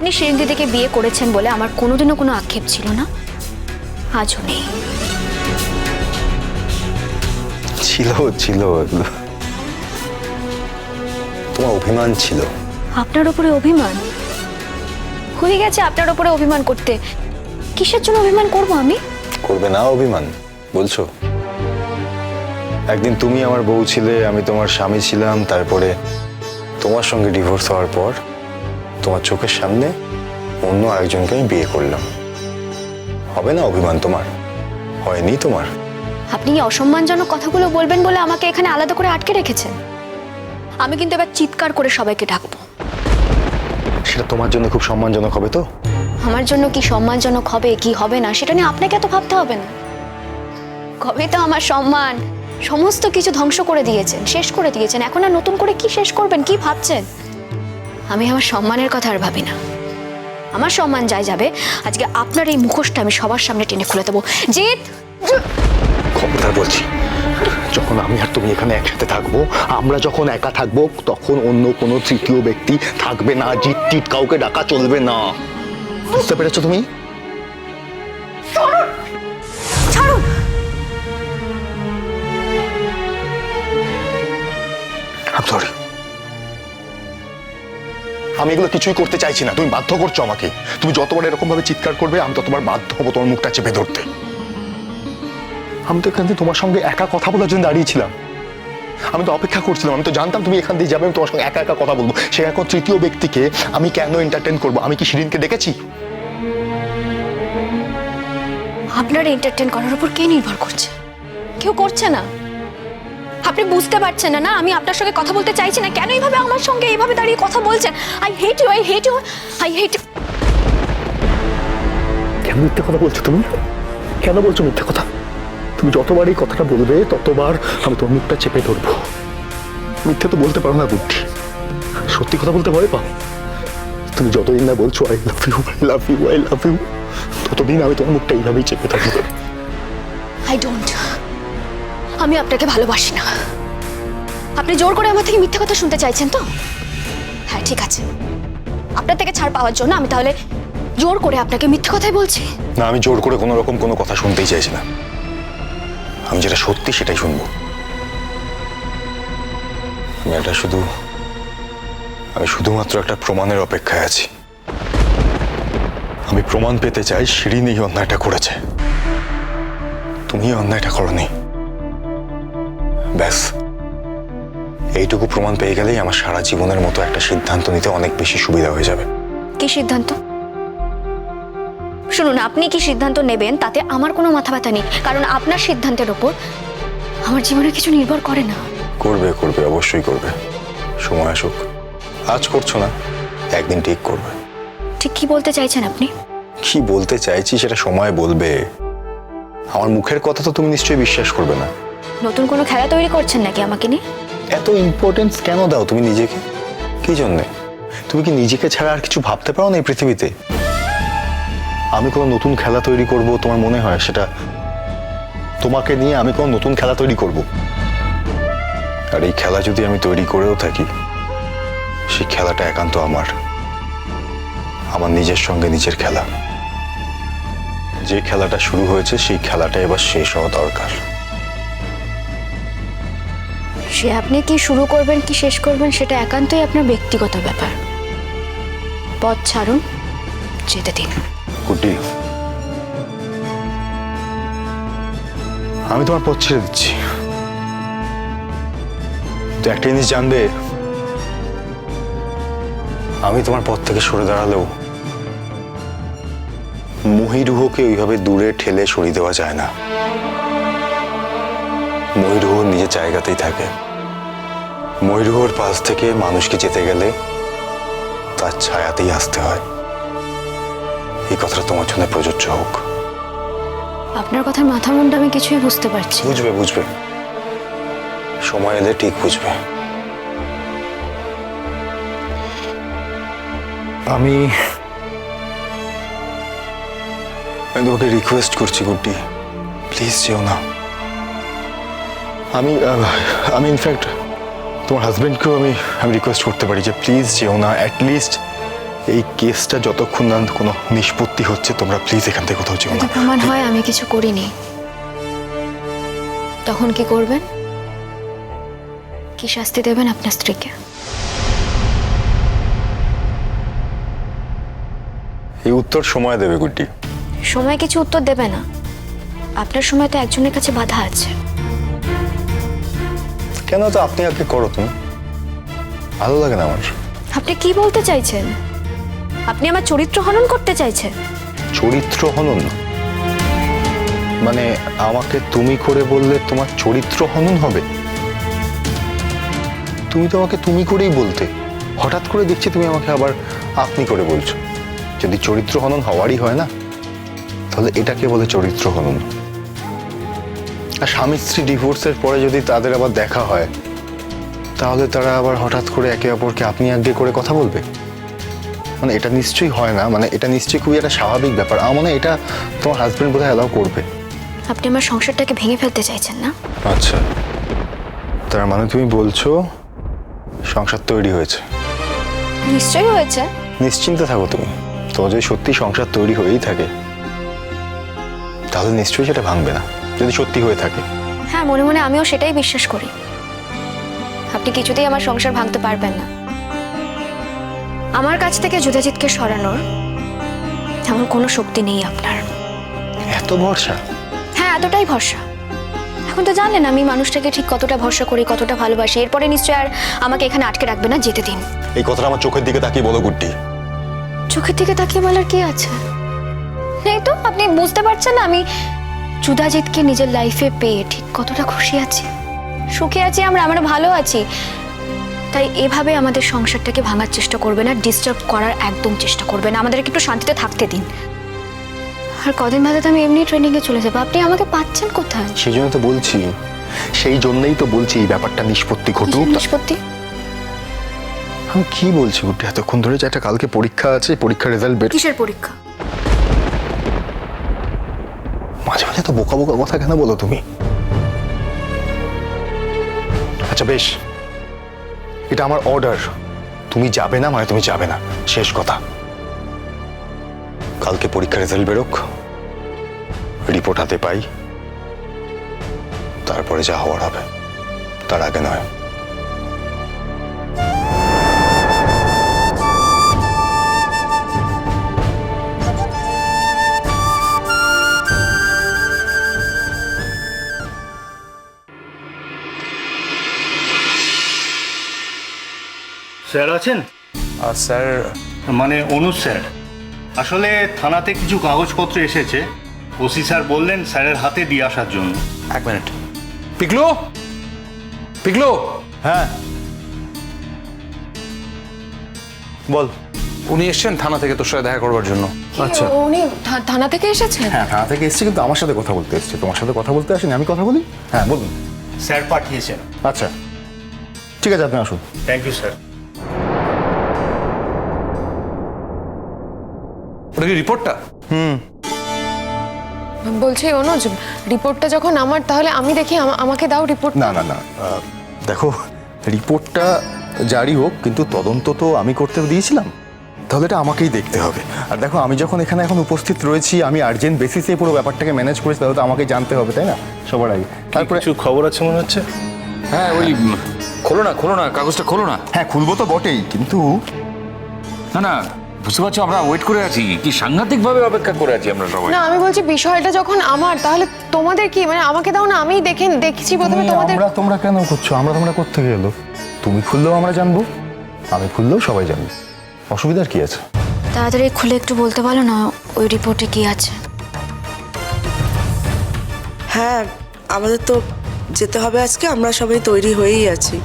আপনি শিরিন দিদিকে বিয়ে করেছেন বলে আমার কোনোদিনও কোনো আক্ষেপ ছিল না, আজও নেই। ছিল ছিল এগুলো তোমার অভিমান ছিল। আপনার উপরে অভিমান হয়ে গেছে? আপনার উপরে অভিমান করতে কিসের জন্য অভিমান করব আমি? করবে না অভিমান বলছো? একদিন তুমি আমার বউ ছিলে, আমি তোমার স্বামী ছিলাম, তারপরে তোমার সঙ্গে ডিভোর্স হওয়ার পর তোমার চোখের সামনে অন্য আরেকজনকে আমি বিয়ে করলাম। হবে না অভিমান তোমার? হয়নি তোমার? আপনি এই অসম্মানজনক কথাগুলো বলবেন বলে আমাকে এখানে আলাদা করে আটকে রেখেছেন। আমি কিন্তু এবার চিৎকার করে সবাইকে ডাকবো। সেটা তোমার জন্য খুব সম্মানজনক হবে তো? আমার জন্য কি সম্মানজনক হবে কি হবে না সেটা নিয়ে আপনাকে এত ভাবতে হবে না। কবে তো আমার সম্মান সমস্ত কিছু ধ্বংস করে দিয়েছেন, শেষ করে দিয়েছেন। এখন আর নতুন করে কি শেষ করবেন, কি ভাবছেন? আমি আমার সম্মানের কথা আর ভাবি না। আমার সম্মান যাই যাবে, আজকে আপনার এই মুখোশটা আমি সবার সামনে টেনে খুলে দেবো। জিৎ, খবরদার বলছি, যখন আমি আর তুমি এখানে একসাথে থাকবো, আমরা যখন একা থাকবো, তখন অন্য কোনো তৃতীয় ব্যক্তি থাকবে না। জিত টিট কাউকে ডাকা চলবে না, বুঝতে পেরেছো তুমি? ছাড়ুন। I'm sorry, আমি এগুলো কিছুই করতে চাইছি না। তুমি বাধ্য করছো আমাকে। তুমি যতবার এরকম ভাবে চিৎকার করবে, আমি ততবার বাধ্য হবো তোমার মুখটা চেপে ধরতে। আমি তো এখান থেকে তোমার সঙ্গে একা কথা বলার জন্য দাঁড়িয়েছিলাম। আমি তো অপেক্ষা করছিলাম। আমি তো জানতাম তুমি এখান দিয়ে যাবে, আমি তোমার সঙ্গে একা একা কথা বলবো। সে এখন তৃতীয় ব্যক্তিকে আমি কেন এন্টারটেইন করবো? আমি কি শিরিনকে ডেকেছি? আপনার এন্টারটেইন করার উপর কে নির্ভর করছে? কেউ করছে না। আপনি বুঝতে পারছেন না? না, আমি আপনার সঙ্গে কথা বলতে চাইছি না। কেন এইভাবে আমার সঙ্গে এইভাবে দাঁড়িয়ে কথা বলছেন? I hate you, I hate you, I hate you. কেন মিথ্যে কথা বলছো তুমি? কেন বলছো মিথ্যে কথা? তুমি যতবার এই কথাটা বলবে, ততবার আমি তোমার মুখটা চেপে ধরবো। মিথ্যে তো বলতে পারো না বুদ্ধি, সত্যি কথা বলতে ভয় পাও। তুমি যতদিন না বলছো I love you, I love you, I love you, ততদিন আমি তোমার মুখটা এইভাবেই চেপে থাকবো। I don't. আমি আপনাকে ভালোবাসি না। আপনি জোর করে আমার থেকে মিথ্যে কথা শুনতে চাইছেন তো? হ্যাঁ, ঠিক আছে। আপনার থেকে ছাড় পাওয়ার জন্য আমি তাহলে জোর করে আপনাকে মিথ্যে কথাই বলছি। না, আমি জোর করে কোনো রকম কোনো কথা শুনতেই চাইছি না। আমি যেটা সত্যি সেটাই শুনবো। আমি শুধুমাত্র একটা প্রমাণের অপেক্ষায় আছি। আমি প্রমাণ পেতে চাই শিরিন এই অন্যায়টা করেছে, তুমি এই অন্যায়টা করনি। ব্যাস, এইটুকু প্রমাণ পেয়ে গেলেই আমার সারা জীবনের মতো একটা সিদ্ধান্ত নিতে অনেক বেশি সুবিধা হয়ে যাবে। কি সিদ্ধান্ত? শুনুন, আপনি কি সিদ্ধান্ত নেবেন তাতে আমার কোনো মাথা ব্যথা নেই, কারণ আপনার সিদ্ধান্তের ওপর আমার জীবনের কিছু নির্ভর করে না। করবে করবে, অবশ্যই করবে। সময় আসুক। আজ করছো না, একদিন ঠিক করবে। ঠিক কি বলতে চাইছেন আপনি? কি বলতে চাইছি সেটা সময় বলবে। আমার মুখের কথা তো তুমি নিশ্চয়ই বিশ্বাস করবে না। নতুন কোনো খেলা তৈরি করছেন নাকি আমাকে নিয়ে? এত ইম্পর্টেন্স কেন দাও তুমি নিজেকে? কি জন্যে? তুমি কি নিজেকে ছাড়া আর কিছু ভাবতে পারো না এই পৃথিবীতে? আমি কোনো নতুন খেলা তৈরি করব তোমার মনে হয়? সেটা তোমাকে নিয়ে আমি কোনো নতুন খেলা তৈরি করব? আর এই খেলা যদি আমি তৈরি করেও থাকি, সেই খেলাটা একান্ত আমার নিজের সঙ্গে নিজের খেলা। যে খেলাটা শুরু হয়েছে সেই খেলাটা এবার শেষ হওয়া দরকার। সে আপনি কি শুরু করবেন কি শেষ করবেন সেটা একান্তই আপনার ব্যক্তিগত ব্যাপার। পথ ছাড়ুন, যেতে দিন। কুটি, আমি তোমার পথ ছেড়ে দিচ্ছি। তো একটা জিনিস জানবে, আমি তোমার পথ থেকে সরে দাঁড়ালেও মহিরুহকে ওইভাবে দূরে ঠেলে সরিয়ে দেওয়া যায় না। মহিরুহ নিজের জায়গাতেই থাকে। মহিরুহর পাশ থেকে মানুষকে যেতে গেলে তার ছায়াতেই আসতে হয়। এই কথাটা তোমার জন্য প্রযোজ্য হোক। আপনার কথার মাথা মুন্ডা আমি কিছুই বুঝতে পারছি। বুঝবে বুঝবে, সময় এলে ঠিক বুঝবে। আমি তোমাকে রিকোয়েস্ট করছি গুড্ডি, প্লিজ যেও না। আমি ইনফ্যাক্ট তোমার হাজবেন্ডকেও আমি রিকোয়েস্ট করতে পারি যে প্লিজ যেও না। অ্যাটলিস্ট এই কেসটা যতক্ষণ না কোনো নিষ্পত্তি হচ্ছে তোমরা প্লিজ এখান থেকে কোথাও যেও যদি না। প্রমাণ হয় আমি কিছু করিনি, তখন কি করবেন? কি শাস্তি দেবেন আপনার স্ত্রীকে? এই উত্তর সময় দেবে গুড্ডি। সময় কিছু উত্তর দেবে না। আপনার সময় তো একজনের কাছে বাধা আছে। কেন তো আপনি আগে করো, তুমি ভালো লাগে না আমার। আপনি কি বলতে চাইছেন? আপনি আমার চরিত্র হনন করতে চাইছেন? চরিত্র হনন মানে আমাকে তুমি করে বললে তোমার চরিত্র হনন হবে? তুমি তো আমাকে তুমি করেই বলতে, হঠাৎ করে দেখছি তুমি আমাকে আবার আপনি করে বলছো। যদি চরিত্র হনন হওয়ারই হয় না, তাহলে এটাকে বলে চরিত্র হনন। আর স্বামী স্ত্রী ডিভোর্সের পরে যদি তাদের আবার দেখা হয়, তাহলে তারা আবার হঠাৎ করে একে অপরকে আপনি আগে করে কথা বলবে? মানে এটা নিশ্চয়ই হয় না, মানে এটা নিশ্চয়ই খুবই একটা স্বাভাবিক ব্যাপার। আমার মনে হয় এটা তোমার হাজবেন্ড বোধহয় অ্যালাউ করবে। আপনি আমার সংসারটাকে ভেঙে ফেলতে চাইছেন না? আচ্ছা, তার মানে তুমি বলছো সংসার তৈরি হয়েছে? নিশ্চয়ই হয়েছে। নিশ্চিন্তে থাকো তুমি। তোমার যদি সত্যি সংসার তৈরি হয়েই থাকে, তাহলে নিশ্চয়ই সেটা ভাঙবে না, যদি সত্যি হয়ে থাকে। হ্যাঁ, মনে মনে আমিও সেটাই বিশ্বাস করি। আপনি কিছুতেই আমার সংসার ভাঙতে পারবেন না। আমার কাছ থেকে যুধাজিৎকে সরানোর এমন কোনো শক্তি নেই আপনার। এত ভরসা? হ্যাঁ, এতটাই ভরসা। এখন তো জানলেন আমি মানুষটাকে ঠিক কতটা ভরসা করি, কতটা ভালোবাসি। এরপরে নিশ্চয় আর আমাকে এখানে আটকে রাখবে না, যেতে দিন। এই কথাটা আমার চোখের দিকে তাকিয়ে বলো গুড্ডি। চোখের দিকে তাকিয়ে বলার কি আছে? নেই তো। আপনি বুঝতে পারছেন না আমি যুধাজিৎকে নিজের লাইফে পেয়ে ঠিক কতটা খুশি আছি, সুখে আছি। আমরা ভালো আছি। তাই এভাবে আমাদের সংসারটাকে ভাঙার চেষ্টা করবে না, ডিস্টার্ব করার একদম চেষ্টা করবে না। আমাদেরকে একটু শান্তিতে থাকতে দিন। আর কদিন বাদে তো আমি এমনি ট্রেনিংয়ে চলে যাবো। আপনি আমাকে পাচ্ছেন কোথায়? সেই জন্য তো বলছি, সেই জন্যই তো বলছি এই ব্যাপারটা নিষ্পত্তি ঘটুক। কিসের নিষ্পত্তি? আমি কি বলছি গুড্ডি এতক্ষণ ধরে, যে একটা কালকে পরীক্ষা আছে, পরীক্ষার রেজাল্ট বের। কিসের পরীক্ষা? মাঝে মাঝে তো বোকা বোকা কথা কেন বলো তুমি? আচ্ছা বেশ, এটা আমার অর্ডার। তুমি যাবে না মানে তুমি যাবে না, শেষ কথা। কালকে পরীক্ষার রেজাল্ট বেরোক, রিপোর্ট হাতে পাই, তারপরে যা হওয়ার হবে, তার আগে নয়। স্যার আছেন? স্যার মানে অনুজ স্যার, আসলে থানাতে কিছু কাগজপত্র এসেছে। ওসি স্যার বললেন স্যারের হাতে দিয়ে আসার জন্য। এক মিনিট। পিকলু, পিকলু। হ্যাঁ বল। উনি এসছেন থানা থেকে তোর সাথে দেখা করবার জন্য। আচ্ছা উনি থানা থেকে এসেছেন? হ্যাঁ, থানা থেকে এসেছি, কিন্তু আমার সাথে কথা বলতে এসেছি। তোমার সাথে কথা বলতে আসেনি, আমি কথা বলি। হ্যাঁ বলুন। স্যার পাঠিয়েছেন। আচ্ছা ঠিক আছে, আপনি আসুন। Thank you sir. ওটা কি রিপোর্টটা? বলছি অনুজ, রিপোর্টটা যখন আমার, তাহলে আমি দেখি, আমাকে দাও রিপোর্ট। না না না, দেখো রিপোর্টটা জারি হোক, কিন্তু তদন্ত তো আমি করতে দিয়েছিলাম, তাহলে এটা আমাকেই দেখতে হবে। আর দেখো আমি যখন এখানে এখন উপস্থিত রয়েছি, আমি আর্জেন্ট বেসিসে পুরো ব্যাপারটাকে ম্যানেজ করেছি, তাহলে তো আমাকেই জানতে হবে, তাই না, সবার আগে। তারপরে কিছু খবর আছে মনে হচ্ছে। হ্যাঁ, ওই খোলো না, কাগজটা খোলো না। হ্যাঁ খুলবো তো বটেই, কিন্তু না, বুঝতে পারছো আমরা ওয়েট করে আছি, কি সাংঘাতিক ভাবে অপেক্ষা করে আছি আমরা সবাই। না, আমি বলছি বিষয়টা যখন আমার, তাহলে তোমাদের কি, মানে আমাকে দাও না, আমি দেখছি প্রথমে তোমাদের। তোমরা কেন করছো? তোমরা করতে গেলো, তুমি খুললেও আমরা জানবো, আমি খুললেও সবাই জানবো, অসুবিধার কি আছে? তাড়াতাড়ি খুলে একটু বলতে পারো না ওই রিপোর্টে কি আছে? হ্যাঁ, আমাদের তো যেতে হবে আজকে, আমরা সবাই তৈরি হয়েই আছি।